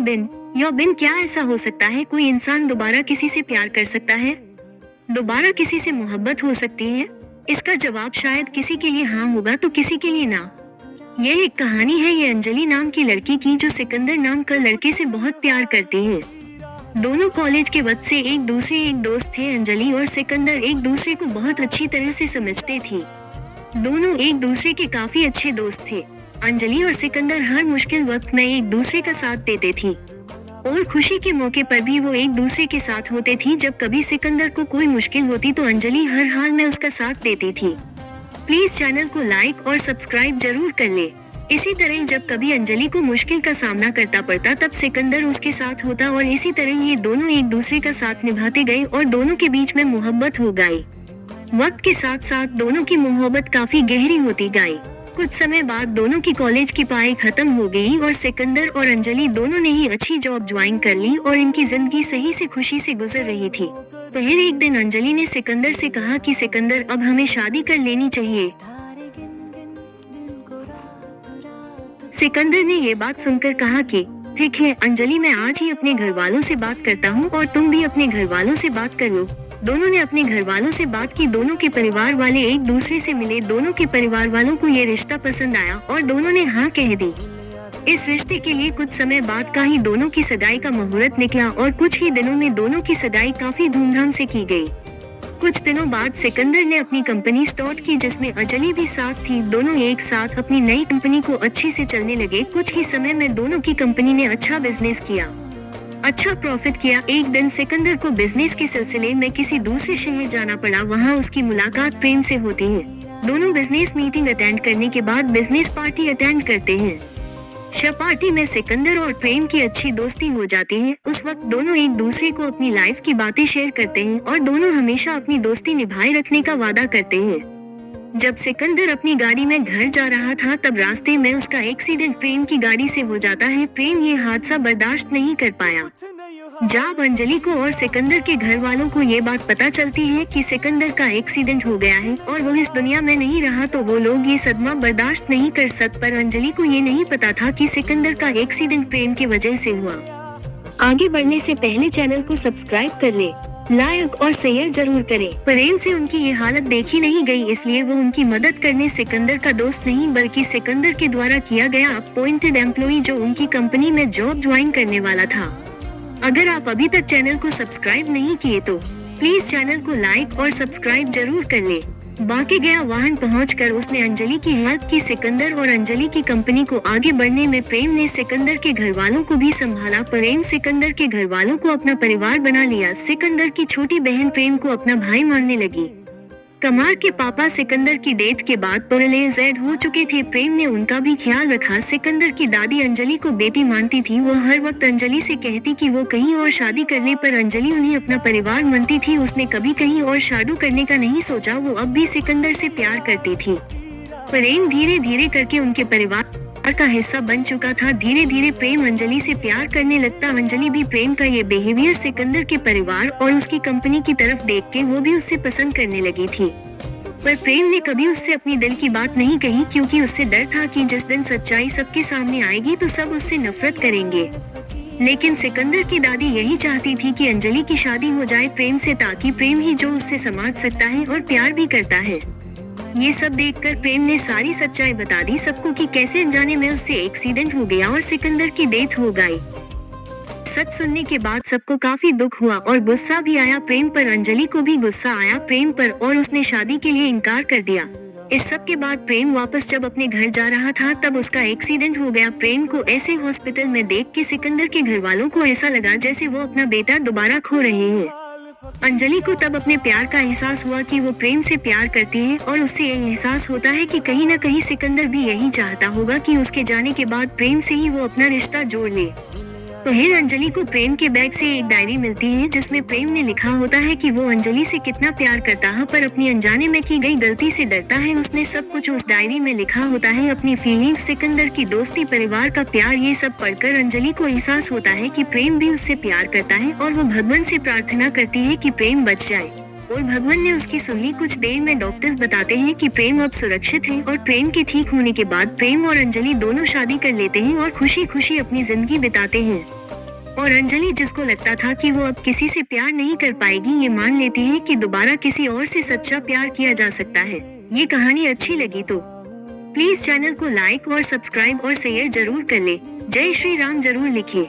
बिन या बिन, क्या ऐसा हो सकता है कोई इंसान दोबारा किसी से प्यार कर सकता है? दोबारा किसी से मोहब्बत हो सकती है? इसका जवाब शायद किसी के लिए हाँ होगा तो किसी के लिए ना। यह एक कहानी है ये अंजलि नाम की लड़की की जो सिकंदर नाम का लड़के से बहुत प्यार करती है। दोनों कॉलेज के वक्त से एक दोस्त थे। अंजलि और सिकंदर एक दूसरे को बहुत अच्छी तरह से समझते थे। दोनों एक दूसरे के काफी अच्छे दोस्त थे। अंजलि और सिकंदर हर मुश्किल वक्त में एक दूसरे का साथ देते थे और खुशी के मौके पर भी वो एक दूसरे के साथ होते थे। जब कभी सिकंदर को कोई मुश्किल होती तो अंजलि हर हाल में उसका साथ देती थी। प्लीज चैनल को लाइक और सब्सक्राइब जरूर कर ले। इसी तरह जब कभी अंजलि को मुश्किल का सामना करता पड़ता तब सिकंदर उसके साथ होता और इसी तरह ये दोनों एक दूसरे का साथ निभाते गए और दोनों के बीच में मोहब्बत हो गई। वक्त के साथ साथ दोनों की मोहब्बत काफी गहरी होती गई। कुछ समय बाद दोनों की कॉलेज की पढ़ाई खत्म हो गई और सिकंदर और अंजलि दोनों ने ही अच्छी जॉब ज्वाइन कर ली और इनकी जिंदगी सही से खुशी से गुजर रही थी। पहले एक दिन अंजलि ने सिकंदर से कहा कि सिकंदर, अब हमें शादी कर लेनी चाहिए। सिकंदर ने ये बात सुनकर कहा कि ठीक है अंजलि, मैं आज ही अपने घर वालों से बात करता हूँ और तुम भी अपने घर वालों से बात कर लो। दोनों ने अपने घर वालों से बात की। दोनों के परिवार वाले एक दूसरे से मिले। दोनों के परिवार वालों को ये रिश्ता पसंद आया और दोनों ने हाँ कह दी। इस रिश्ते के लिए कुछ समय बाद का ही दोनों की सगाई का मुहूर्त निकला और कुछ ही दिनों में दोनों की सगाई काफी धूमधाम से की गई। कुछ दिनों बाद सिकंदर ने अपनी कंपनी स्टार्ट की जिसमें अंजलि भी साथ थी। दोनों एक साथ अपनी नई कंपनी को अच्छे से चलने लगे। कुछ ही समय में दोनों की कंपनी ने अच्छा बिजनेस किया, अच्छा प्रॉफिट किया। एक दिन सिकंदर को बिजनेस के सिलसिले में किसी दूसरे शहर जाना पड़ा। वहाँ उसकी मुलाकात प्रेम से होती है। दोनों बिजनेस मीटिंग अटेंड करने के बाद बिजनेस पार्टी अटेंड करते हैं। शब पार्टी में सिकंदर और प्रेम की अच्छी दोस्ती हो जाती है। उस वक्त दोनों एक दूसरे को अपनी लाइफ की बातें शेयर करते हैं और दोनों हमेशा अपनी दोस्ती निभाए रखने का वादा करते हैं। जब सिकंदर अपनी गाड़ी में घर जा रहा था तब रास्ते में उसका एक्सीडेंट प्रेम की गाड़ी से हो जाता है। प्रेम ये हादसा बर्दाश्त नहीं कर पाया। जब अंजलि को और सिकंदर के घर वालों को ये बात पता चलती है कि सिकंदर का एक्सीडेंट हो गया है और वो इस दुनिया में नहीं रहा तो वो लोग ये सदमा बर्दाश्त नहीं कर सकते। पर अंजलि को ये नहीं पता था कि सिकंदर का एक्सीडेंट प्रेम की वजह से हुआ। आगे बढ़ने से पहले चैनल को सब्सक्राइब कर ले, लाइक और शेयर जरूर करें। प्रेम से उनकी ये हालत देखी नहीं गई, इसलिए वो उनकी मदद करने सिकंदर का दोस्त नहीं बल्कि सिकंदर के द्वारा किया गया अपॉइंटेड एम्प्लॉई जो उनकी कंपनी में जॉब ज्वाइन करने वाला था। अगर आप अभी तक चैनल को सब्सक्राइब नहीं किए तो प्लीज चैनल को लाइक और सब्सक्राइब जरूर कर ले। बाकी गया वाहन पहुंचकर उसने अंजलि की हेल्प की। सिकंदर और अंजलि की कंपनी को आगे बढ़ने में प्रेम ने सिकंदर के घर वालों को भी संभाला। प्रेम सिकंदर के घर वालों को अपना परिवार बना लिया। सिकंदर की छोटी बहन प्रेम को अपना भाई मानने लगी। कमार के पापा सिकंदर की डेथ के बाद पैरालाइज्ड हो चुके थे। प्रेम ने उनका भी ख्याल रखा। सिकंदर की दादी अंजलि को बेटी मानती थी। वो हर वक्त अंजलि से कहती कि वो कहीं और शादी कर ले, पर अंजलि उन्हें अपना परिवार मानती थी। उसने कभी कहीं और शादी करने का नहीं सोचा। वो अब भी सिकंदर से प्यार करती थी। प्रेम धीरे धीरे करके उनके परिवार का हिस्सा बन चुका था। धीरे धीरे प्रेम अंजलि से प्यार करने लगता। अंजलि भी प्रेम का ये बिहेवियर सिकंदर के परिवार और उसकी कंपनी की तरफ देख के वो भी उससे पसंद करने लगी थी। पर प्रेम ने कभी उससे अपनी दिल की बात नहीं कही क्योंकि उससे डर था कि जिस दिन सच्चाई सबके सामने आएगी तो सब उससे नफरत करेंगे। लेकिन सिकंदर की दादी यही चाहती थी कि अंजलि की शादी हो जाए प्रेम से, ताकि प्रेम ही जो उससे समझ सकता है और प्यार भी करता है। ये सब देखकर प्रेम ने सारी सच्चाई बता दी सबको कि कैसे अनजाने में उससे एक्सीडेंट हो गया और सिकंदर की डेथ हो गई। सच सुनने के बाद सबको काफी दुख हुआ और गुस्सा भी आया प्रेम पर। अंजलि को भी गुस्सा आया प्रेम पर और उसने शादी के लिए इनकार कर दिया। इस सब के बाद प्रेम वापस जब अपने घर जा रहा था तब उसका एक्सीडेंट हो गया। प्रेम को ऐसे हॉस्पिटल में देख के सिकंदर के घर वालों को ऐसा लगा जैसे वो अपना बेटा दोबारा खो रहे हैं। अंजलि को तब अपने प्यार का एहसास हुआ कि वो प्रेम से प्यार करती है और उससे ये एहसास होता है कि कहीं न कहीं सिकंदर भी यही चाहता होगा कि उसके जाने के बाद प्रेम से ही वो अपना रिश्ता जोड़ ले। फिर अंजलि को प्रेम के बैग से एक डायरी मिलती है जिसमें प्रेम ने लिखा होता है कि वो अंजलि से कितना प्यार करता है पर अपनी अनजाने में की गई गलती से डरता है। उसने सब कुछ उस डायरी में लिखा होता है, अपनी फीलिंग्स, सिकंदर की दोस्ती, परिवार का प्यार। ये सब पढ़कर अंजलि को एहसास होता है कि प्रेम भी उससे प्यार करता है और वो भगवान से प्रार्थना करती है कि प्रेम बच जाए और भगवान ने उसकी सुन ली। कुछ देर में डॉक्टर्स बताते हैं कि प्रेम अब सुरक्षित है और प्रेम के ठीक होने के बाद प्रेम और अंजलि दोनों शादी कर लेते हैं और खुशी खुशी अपनी जिंदगी बिताते हैं। और अंजलि, जिसको लगता था कि वो अब किसी से प्यार नहीं कर पाएगी, ये मान लेती है कि दोबारा किसी और से सच्चा प्यार किया जा सकता है। ये कहानी अच्छी लगी तो प्लीज चैनल को लाइक और सब्सक्राइब और शेयर जरूर कर ले। जय श्री राम जरूर लिखिए।